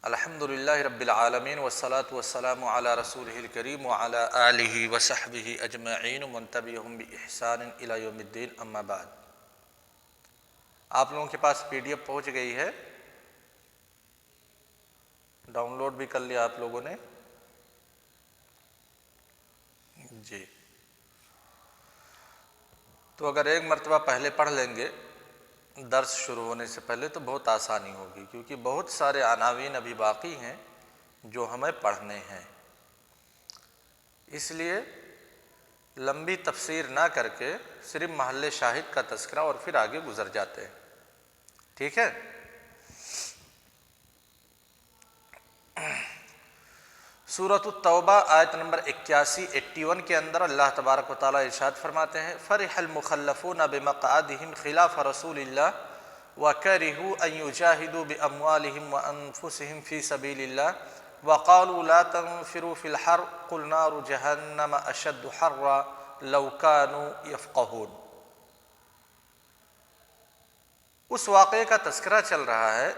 الحمدللہ رب العالمین والصلاة والسلام علی رسولہ الکریم وعلی آلہ وصحبہ اجمعین ومن تبعہم بإحسان الی یوم الدین اما بعد۔ آپ لوگوں کے پاس پی ڈی ایف پہنچ گئی ہے، ڈاؤن لوڈ بھی کر لیا آپ لوگوں نے؟ جی، تو اگر ایک مرتبہ پہلے پڑھ لیں گے درس شروع ہونے سے پہلے تو بہت آسانی ہوگی، کیونکہ بہت سارے عناوین ابھی باقی ہیں جو ہمیں پڑھنے ہیں، اس لیے لمبی تفسیر نہ کر کے صرف محل شاہد کا تذکرہ اور پھر آگے گزر جاتے ہیں۔ ٹھیک ہے؟ سورۃ التوبہ آیت نمبر 81 کے اندر اللہ تبارک و تعالیٰ ارشاد فرماتے ہیں فرح المخلفون بمقعدہم خلاف رسول اللہ وکرہوا ان یجاہدوا باموالہم وانفسہم فی سبیل اللہ وقالوا لا تنفروا فی الحر قل نار جہنم اشد حرا لو کانوا یفقہون۔ اس واقعے کا تذکرہ چل رہا ہے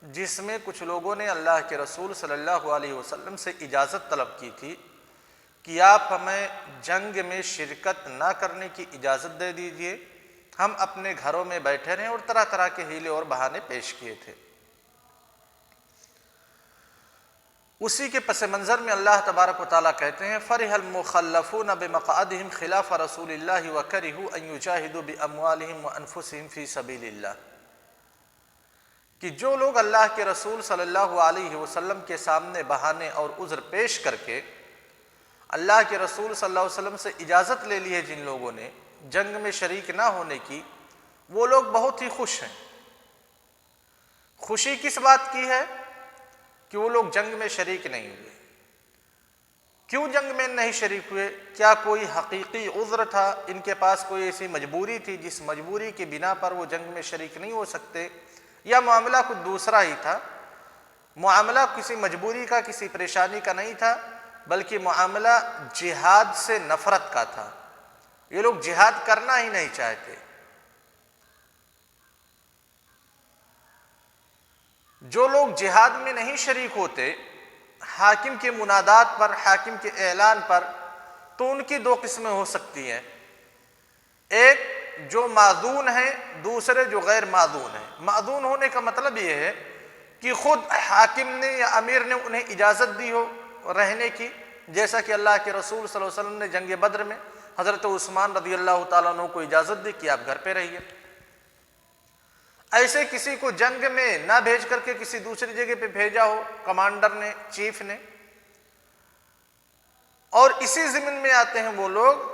جس میں کچھ لوگوں نے اللہ کے رسول صلی اللہ علیہ وسلم سے اجازت طلب کی تھی کہ آپ ہمیں جنگ میں شرکت نہ کرنے کی اجازت دے دیجئے، ہم اپنے گھروں میں بیٹھے رہیں، اور طرح طرح کے حیلے اور بہانے پیش کیے تھے۔ اسی کے پس منظر میں اللہ تبارک و تعالیٰ کہتے ہیں فرح المخلفون بمقعدہم خلاف رسول اللہ وکرہوا ان یجاہدوا باموالہم وانفسہم فی سبیل اللہ، کہ جو لوگ اللہ کے رسول صلی اللہ علیہ وسلم کے سامنے بہانے اور عذر پیش کر کے اللہ کے رسول صلی اللہ علیہ وسلم سے اجازت لے لی ہے جن لوگوں نے جنگ میں شریک نہ ہونے کی، وہ لوگ بہت ہی خوش ہیں۔ خوشی کس بات کی ہے؟ کہ وہ لوگ جنگ میں شریک نہیں ہوئے۔ کیوں جنگ میں نہیں شریک ہوئے؟ کیا کوئی حقیقی عذر تھا؟ ان کے پاس کوئی ایسی مجبوری تھی جس مجبوری کی بنا پر وہ جنگ میں شریک نہیں ہو سکتے؟ یا معاملہ کچھ دوسرا ہی تھا؟ معاملہ کسی مجبوری کا، کسی پریشانی کا نہیں تھا، بلکہ معاملہ جہاد سے نفرت کا تھا۔ یہ لوگ جہاد کرنا ہی نہیں چاہتے۔ جو لوگ جہاد میں نہیں شریک ہوتے حاکم کے منادات پر، حاکم کے اعلان پر، تو ان کی دو قسمیں ہو سکتی ہیں، ایک جو معذون ہیں، دوسرے جو غیر معذون ہیں۔ معذون ہونے کا مطلب یہ ہے کہ خود حاکم نے یا امیر نے انہیں اجازت دی ہو رہنے کی، جیسا کہ اللہ کے رسول صلی اللہ علیہ وسلم نے جنگ بدر میں حضرت عثمان رضی اللہ تعالیٰ عنہ کو اجازت دی کہ آپ گھر پہ رہیے۔ ایسے کسی کو جنگ میں نہ بھیج کر کے کسی دوسری جگہ پہ بھیجا ہو کمانڈر نے، چیف نے۔ اور اسی ضمن میں آتے ہیں وہ لوگ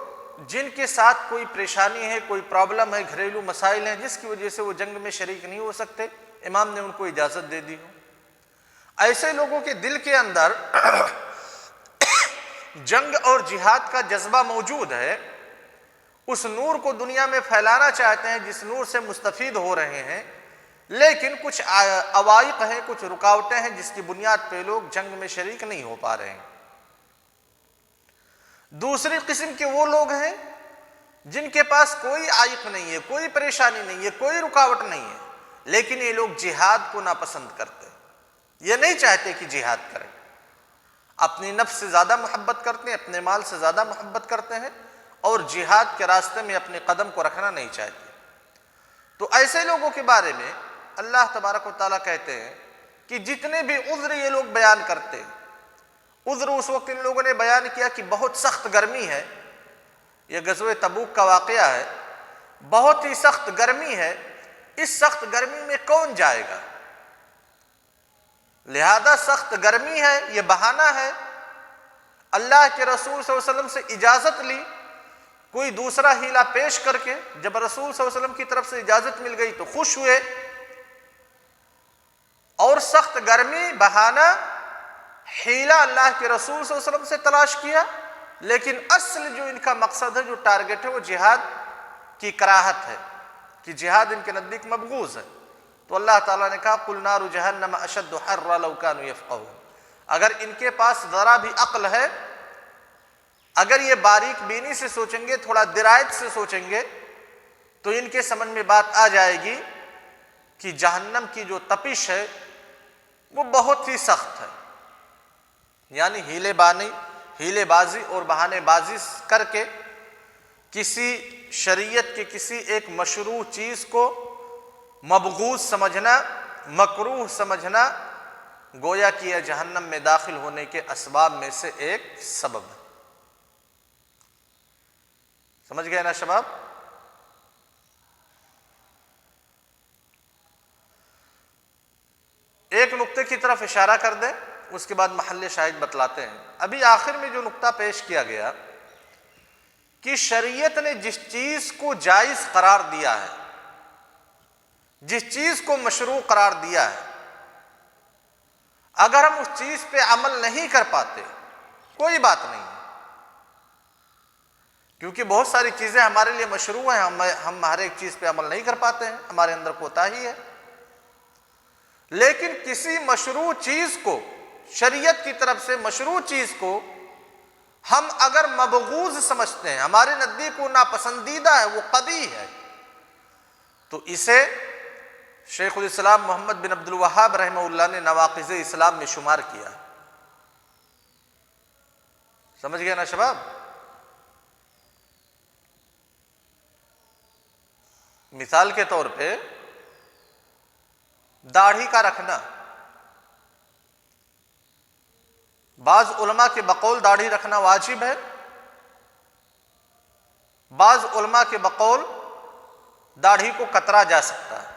جن کے ساتھ کوئی پریشانی ہے، کوئی پرابلم ہے، گھریلو مسائل ہیں، جس کی وجہ سے وہ جنگ میں شریک نہیں ہو سکتے، امام نے ان کو اجازت دے دی ہو۔ ایسے لوگوں کے دل کے اندر جنگ اور جہاد کا جذبہ موجود ہے، اس نور کو دنیا میں پھیلانا چاہتے ہیں جس نور سے مستفید ہو رہے ہیں، لیکن کچھ عوائق ہیں، کچھ رکاوٹیں ہیں جس کی بنیاد پہ لوگ جنگ میں شریک نہیں ہو پا رہے ہیں۔ دوسری قسم کے وہ لوگ ہیں جن کے پاس کوئی عائق نہیں ہے، کوئی پریشانی نہیں ہے، کوئی رکاوٹ نہیں ہے، لیکن یہ لوگ جہاد کو ناپسند کرتے ہیں، یہ نہیں چاہتے کہ جہاد کریں، اپنی نفس سے زیادہ محبت کرتے ہیں، اپنے مال سے زیادہ محبت کرتے ہیں، اور جہاد کے راستے میں اپنے قدم کو رکھنا نہیں چاہتے۔ تو ایسے لوگوں کے بارے میں اللہ تبارک و تعالیٰ کہتے ہیں کہ جتنے بھی عذر یہ لوگ بیان کرتے ہیں، عذر اس وقت ان لوگوں نے بیان کیا کہ بہت سخت گرمی ہے، یہ غزوہ تبوک کا واقعہ ہے، بہت ہی سخت گرمی ہے، اس سخت گرمی میں کون جائے گا؟ لہذا سخت گرمی ہے، یہ بہانہ ہے، اللہ کے رسول صلی اللہ علیہ وسلم سے اجازت لی، کوئی دوسرا ہیلا پیش کر کے، جب رسول صلی اللہ علیہ وسلم کی طرف سے اجازت مل گئی تو خوش ہوئے، اور سخت گرمی بہانہ ہیلا اللہ کے رسول صلی اللہ علیہ وسلم سے تلاش کیا، لیکن اصل جو ان کا مقصد ہے، جو ٹارگٹ ہے، وہ جہاد کی کراہت ہے، کہ جہاد ان کے نزدیک مبغوض ہے۔ تو اللہ تعالیٰ نے کہا قُلْ نَارُ جَهَنَّمَ أَشَدُّ حَرًّا لَوْ كَانُوا يَفْقَهُونَ۔ اگر ان کے پاس ذرا بھی عقل ہے، اگر یہ باریک بینی سے سوچیں گے، تھوڑا درایت سے سوچیں گے، تو ان کے سمجھ میں بات آ جائے گی کہ جہنم کی جو تپش ہے وہ بہت ہی سخت ہے، یعنی ہیلے بازی اور بہانے بازی کر کے کسی شریعت کے کسی ایک مشروع چیز کو مبغوض سمجھنا، مکروہ سمجھنا، گویا کہ یہ جہنم میں داخل ہونے کے اسباب میں سے ایک سبب ہے۔ سمجھ گئے نا شباب؟ ایک نقطے کی طرف اشارہ کر دیں، اس کے بعد محل شاہد بتلاتے ہیں۔ ابھی آخر میں جو نقطہ پیش کیا گیا کہ شریعت نے جس چیز کو جائز قرار دیا ہے، جس چیز کو مشروع قرار دیا ہے، اگر ہم اس چیز پہ عمل نہیں کر پاتے کوئی بات نہیں ہے، کیونکہ بہت ساری چیزیں ہمارے لیے مشروع ہیں، ہم ہر ایک چیز پہ عمل نہیں کر پاتے ہیں، ہمارے اندر کوتاہی ہے، لیکن کسی مشروع چیز کو، شریعت کی طرف سے مشروع چیز کو ہم اگر مبغوض سمجھتے ہیں، ہمارے نزدیک وہ ناپسندیدہ ہے، وہ قبیح ہے، تو اسے شیخ الاسلام محمد بن عبد الوہاب رحمہ اللہ نے نواقض اسلام میں شمار کیا۔ سمجھ گئے نا شباب؟ مثال کے طور پہ داڑھی کا رکھنا، بعض علماء کے بقول داڑھی رکھنا واجب ہے، بعض علماء کے بقول داڑھی کو کترا جا سکتا ہے۔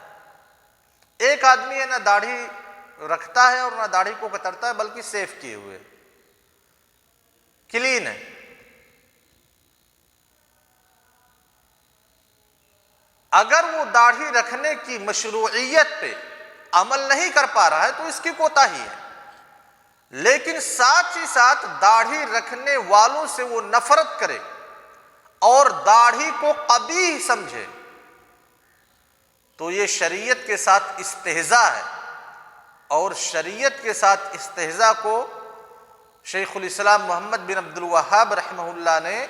ایک آدمی ہے نہ داڑھی رکھتا ہے اور نہ داڑھی کو کترتا ہے، بلکہ سیف کیے ہوئے، کلین ہے۔ اگر وہ داڑھی رکھنے کی مشروعیت پہ عمل نہیں کر پا رہا ہے تو اس کی کوتاہی ہے، لیکن ساتھ ہی ساتھ داڑھی رکھنے والوں سے وہ نفرت کرے اور داڑھی کو قبیح سمجھے تو یہ شریعت کے ساتھ استہزاء ہے، اور شریعت کے ساتھ استہزاء کو شیخ الاسلام محمد بن عبد الوہاب رحمہ اللہ نے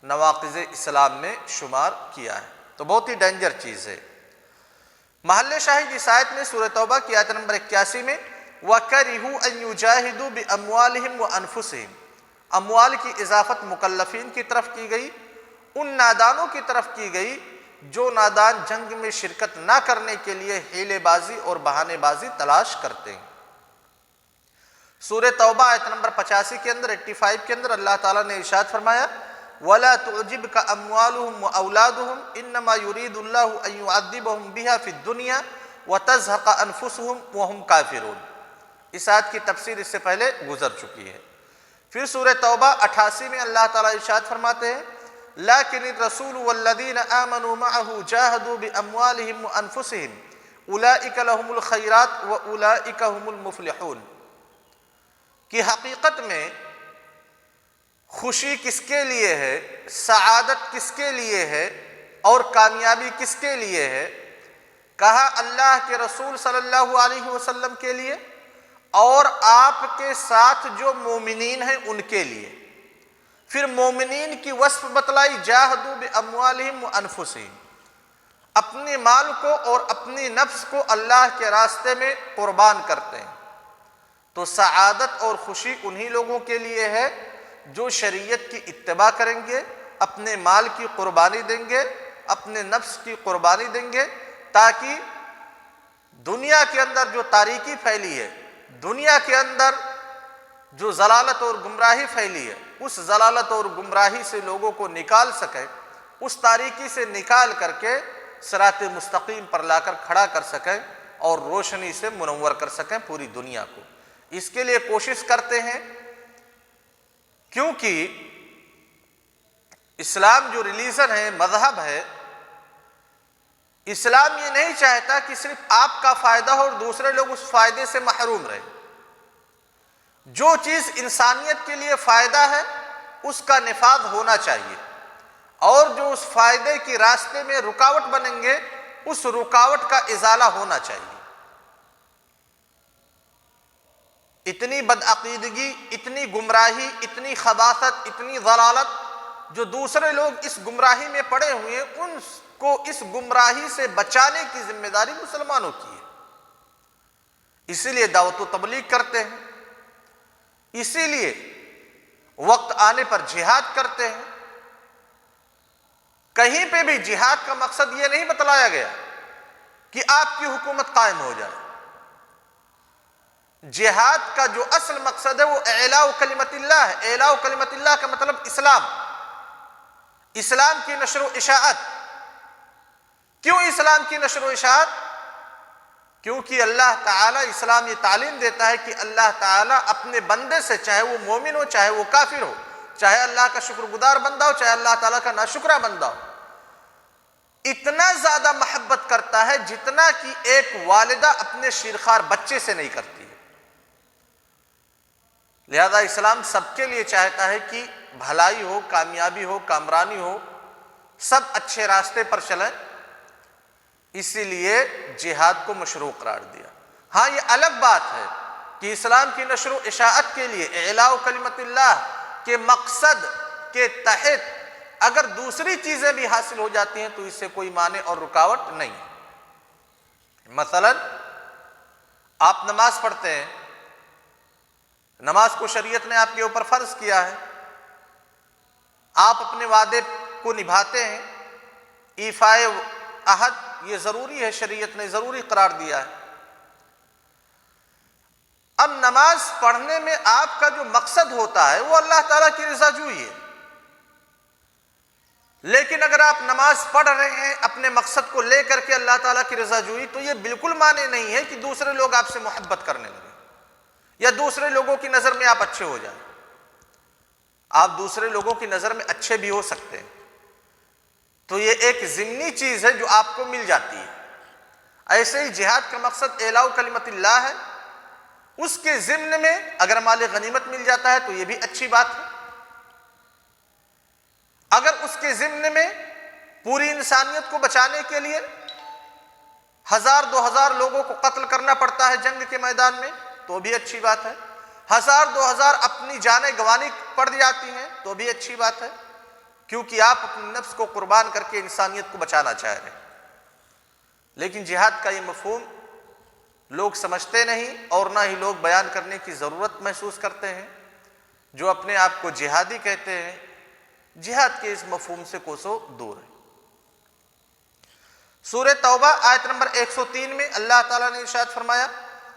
نواقض اسلام میں شمار کیا ہے، تو بہت ہی ڈینجر چیز ہے۔ محل شاہد اس آیت میں سورہ توبہ کی آیت نمبر 81 میں وَكَرِهُوا أَن يُجَاهِدُوا بِأَمْوَالِهِمْ وَأَنفُسِهِمْ، اموال کی اضافت مکلفین کی طرف کی گئی، ان نادانوں کی طرف کی گئی جو نادان جنگ میں شرکت نہ کرنے کے لیے حیلے بازی اور بہانے بازی تلاش کرتے ہیں۔ سورہ توبہ آیت نمبر 85 کے اندر 85 کے اندر اللہ تعالیٰ نے ارشاد فرمایا وَلَا تُعْجِبْكَ أَمْوَالُهُمْ وَأَوْلَادُهُمْ إِنَّمَا يُرِيدُ اللَّهُ أَن يُعَذِّبَهُمْ بِهَا فِي الدُّنْيَا وَتَزْهَقَ أَنفُسُهُمْ وَهُمْ كَافِرُونَ۔ اس آیت کی تفسیر اس سے پہلے گزر چکی ہے۔ پھر سورہ توبہ 88 میں اللہ تعالیٰ ارشاد فرماتے ہیں لَكِنِ الرَّسُولُ وَالَّذِينَ آمَنُوا مَعَهُ جَاهَدُوا بِأَمْوَالِهِمْ وَأَنفُسِهِمْ أُولَئِكَ لَهُمُ الْخَيْرَاتُ وَأُولَئِكَ هُمُ الْمُفْلِحُونَ کہ حقیقت میں خوشی کس کے لیے ہے، سعادت کس کے لیے ہے اور کامیابی کس کے لیے ہے؟ کہا اللہ کے رسول صلی اللہ علیہ وسلم کے لیے اور آپ کے ساتھ جو مومنین ہیں ان کے لیے۔ پھر مومنین کی وصف بتلائی جاہدوا باموالہم وانفسہم، اپنے مال کو اور اپنی نفس کو اللہ کے راستے میں قربان کرتے ہیں۔ تو سعادت اور خوشی انہی لوگوں کے لیے ہے جو شریعت کی اتباع کریں گے، اپنے مال کی قربانی دیں گے، اپنے نفس کی قربانی دیں گے، تاکہ دنیا کے اندر جو تاریکی پھیلی ہے، دنیا کے اندر جو ضلالت اور گمراہی پھیلی ہے، اس ضلالت اور گمراہی سے لوگوں کو نکال سکیں، اس تاریکی سے نکال کر کے صراط مستقیم پر لا کر کھڑا کر سکیں اور روشنی سے منور کر سکیں پوری دنیا کو۔ اس کے لیے کوشش کرتے ہیں، کیونکہ اسلام جو ریلیجن ہے، مذہب ہے، اسلام یہ نہیں چاہتا کہ صرف آپ کا فائدہ ہو اور دوسرے لوگ اس فائدے سے محروم رہیں۔ جو چیز انسانیت کے لیے فائدہ ہے اس کا نفاذ ہونا چاہیے، اور جو اس فائدے کی راستے میں رکاوٹ بنیں گے اس رکاوٹ کا ازالہ ہونا چاہیے۔ اتنی بدعقیدگی، اتنی گمراہی، اتنی خباثت، اتنی ضلالت جو دوسرے لوگ اس گمراہی میں پڑے ہوئے ہیں، ان کو اس گمراہی سے بچانے کی ذمہ داری مسلمانوں کی ہے۔ اسی لیے دعوت و تبلیغ کرتے ہیں، اسی لیے وقت آنے پر جہاد کرتے ہیں۔ کہیں پہ بھی جہاد کا مقصد یہ نہیں بتلایا گیا کہ آپ کی حکومت قائم ہو جائے۔ جہاد کا جو اصل مقصد ہے وہ اعلاء کلمت اللہ ہے۔ اعلاء کلمت اللہ کا مطلب اسلام، اسلام کی نشر و اشاعت۔ کیوں اسلام کی نشر و اشاعت؟ کیونکہ اللہ تعالیٰ اسلام یہ تعلیم دیتا ہے کہ اللہ تعالیٰ اپنے بندے سے، چاہے وہ مومن ہو چاہے وہ کافر ہو، چاہے اللہ کا شکر گزار بندہ ہو چاہے اللہ تعالیٰ کا ناشکرہ بندہ ہو، اتنا زیادہ محبت کرتا ہے جتنا کہ ایک والدہ اپنے شیرخوار بچے سے نہیں کرتی ہے۔ لہذا اسلام سب کے لیے چاہتا ہے کہ بھلائی ہو، کامیابی ہو، کامرانی ہو، سب اچھے راستے پر چلیں، اسی لیے جہاد کو مشروع قرار دیا۔ ہاں یہ الگ بات ہے کہ اسلام کی نشر و اشاعت کے لیے اعلاء کلمت اللہ کے مقصد کے تحت اگر دوسری چیزیں بھی حاصل ہو جاتی ہیں تو اس سے کوئی مانع اور رکاوٹ نہیں۔ مثلا آپ نماز پڑھتے ہیں، نماز کو شریعت نے آپ کے اوپر فرض کیا ہے، آپ اپنے وعدے کو نبھاتے ہیں، ایفائے عہد یہ ضروری ہے، شریعت نے ضروری قرار دیا ہے۔ اب نماز پڑھنے میں آپ کا جو مقصد ہوتا ہے وہ اللہ تعالیٰ کی رضا جوئی ہے، لیکن اگر آپ نماز پڑھ رہے ہیں اپنے مقصد کو لے کر کے اللہ تعالیٰ کی رضا جوئی، تو یہ بالکل معنی نہیں ہے کہ دوسرے لوگ آپ سے محبت کرنے لگیں یا دوسرے لوگوں کی نظر میں آپ اچھے ہو جائیں۔ آپ دوسرے لوگوں کی نظر میں اچھے بھی ہو سکتے ہیں، تو یہ ایک ضمنی چیز ہے جو آپ کو مل جاتی ہے۔ ایسے ہی جہاد کا مقصد اعلاء کلمت اللہ ہے، اس کے ضمن میں اگر مال غنیمت مل جاتا ہے تو یہ بھی اچھی بات ہے۔ اگر اس کے ضمن میں پوری انسانیت کو بچانے کے لیے 1000 2000 لوگوں کو قتل کرنا پڑتا ہے جنگ کے میدان میں تو بھی اچھی بات ہے، 1000 2000 اپنی جانیں گنوانی پڑ جاتی ہیں تو بھی اچھی بات ہے، کیونکہ آپ اپنے نفس کو قربان کر کے انسانیت کو بچانا چاہ رہے ہیں۔ لیکن جہاد کا یہ مفہوم لوگ سمجھتے نہیں اور نہ ہی لوگ بیان کرنے کی ضرورت محسوس کرتے ہیں۔ جو اپنے آپ کو جہادی کہتے ہیں، جہاد کے اس مفہوم سے کوسوں دور ہے۔ سورہ توبہ آیت نمبر 103 میں اللہ تعالیٰ نے ارشاد فرمایا،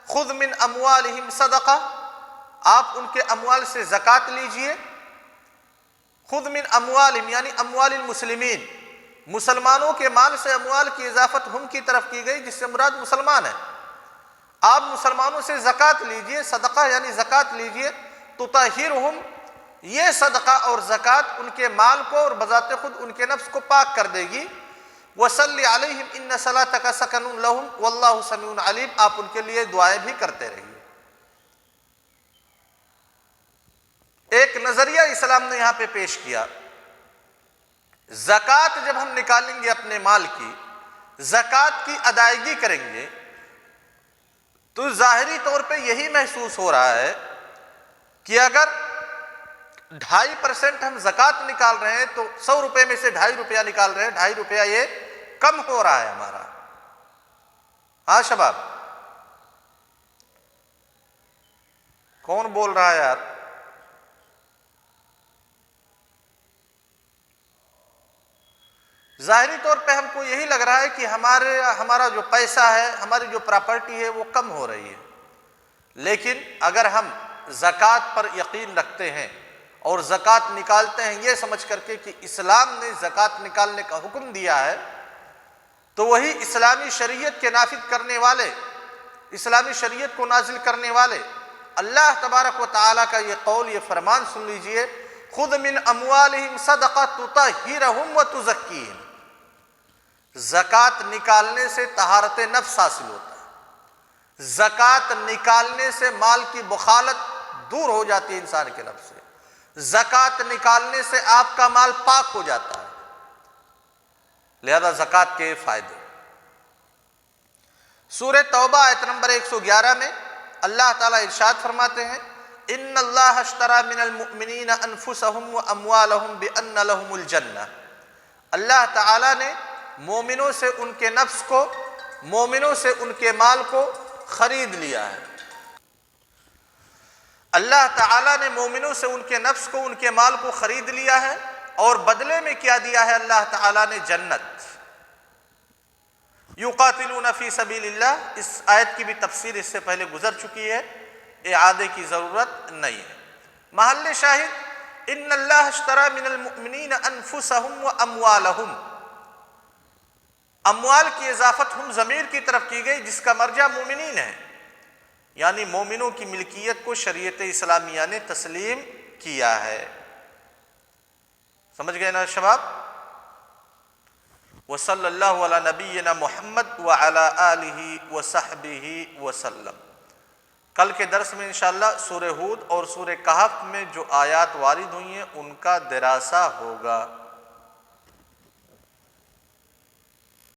خذ من اموالہم صدقہ، آپ ان کے اموال سے زکوٰۃ لیجئے۔ خذ من اموالہم یعنی اموال المسلمین، مسلمانوں کے مال سے اموال کی اضافت ہم کی طرف کی گئی جس سے مراد مسلمان ہے۔ آپ مسلمانوں سے زکوٰۃ لیجئے، صدقہ یعنی زکوٰۃ لیجئے، تطہرہم، یہ صدقہ اور زکوٰۃ ان کے مال کو اور بذات خود ان کے نفس کو پاک کر دے گی۔ وصلی علیہم ان صلاتک سکن لہم واللہ سمیع علیم، آپ ان کے لیے دعائیں بھی کرتے رہیے۔ ایک نظریہ اسلام نے یہاں پہ پیش کیا، زکوٰۃ جب ہم نکالیں گے اپنے مال کی، زکوٰۃ کی ادائیگی کریں گے تو ظاہری طور پہ یہی محسوس ہو رہا ہے کہ اگر 2.5% ہم زکوٰۃ نکال رہے ہیں تو 100 روپے میں سے 2.5 روپیہ نکال رہے ہیں، 2.5 روپیہ یہ کم ہو رہا ہے ہمارا۔ ہاں شباب، کون بول رہا ہے یار؟ ظاہری طور پہ ہم کو یہی لگ رہا ہے کہ ہمارا جو پیسہ ہے، ہماری جو پراپرٹی ہے وہ کم ہو رہی ہے، لیکن اگر ہم زکوٰۃ پر یقین رکھتے ہیں اور زکوٰۃ نکالتے ہیں یہ سمجھ کر کے کہ اسلام نے زکوٰۃ نکالنے کا حکم دیا ہے، تو وہی اسلامی شریعت کے نافذ کرنے والے، اسلامی شریعت کو نازل کرنے والے اللہ تبارک و تعالیٰ کا یہ قول، یہ فرمان سن لیجئے، خذ من اموالہم صدقہ تطہرہم وتزکیہم، زکوٰۃ نکالنے سے طہارت نفس حاصل ہوتا ہے، زکوٰۃ نکالنے سے مال کی بخالت دور ہو جاتی ہے انسان کے نفس سے، زکوٰۃ نکالنے سے آپ کا مال پاک ہو جاتا ہے، لہذا زکوٰۃ کے فائدے۔ سورہ توبہ آیت نمبر 111 میں اللہ تعالیٰ ارشاد فرماتے ہیں، ان اللہ اشتری من المؤمنین انفسہم واموالہم بان لہم الجنہ، اللہ تعالیٰ نے مومنوں سے ان کے نفس کو، مومنوں سے ان کے مال کو خرید لیا ہے۔ اللہ تعالیٰ نے مومنوں سے ان کے نفس کو، ان کے مال کو خرید لیا ہے، اور بدلے میں کیا دیا ہے اللہ تعالیٰ نے؟ جنت۔ یقاتلون فی سبیل اللہ، اس آیت کی بھی تفسیر اس سے پہلے گزر چکی ہے، اعادے کی ضرورت نہیں ہے۔ محل شاہد، ان اللہ اشتری من المؤمنین انفسهم واموالهم، اموال کی اضافت ہم ضمیر کی طرف کی گئی جس کا مرجع مومنین ہے، یعنی مومنوں کی ملکیت کو شریعت اسلامیہ نے تسلیم کیا ہے۔ سمجھ گئے نا شباب؟ وصلی اللہ علی نبینا محمد وعلی آلہ وصحبہ وسلم۔ کل کے درس میں انشاءاللہ سورہ ہود اور سورہ کہف میں جو آیات وارد ہوئی ہیں ان کا دراسہ ہوگا۔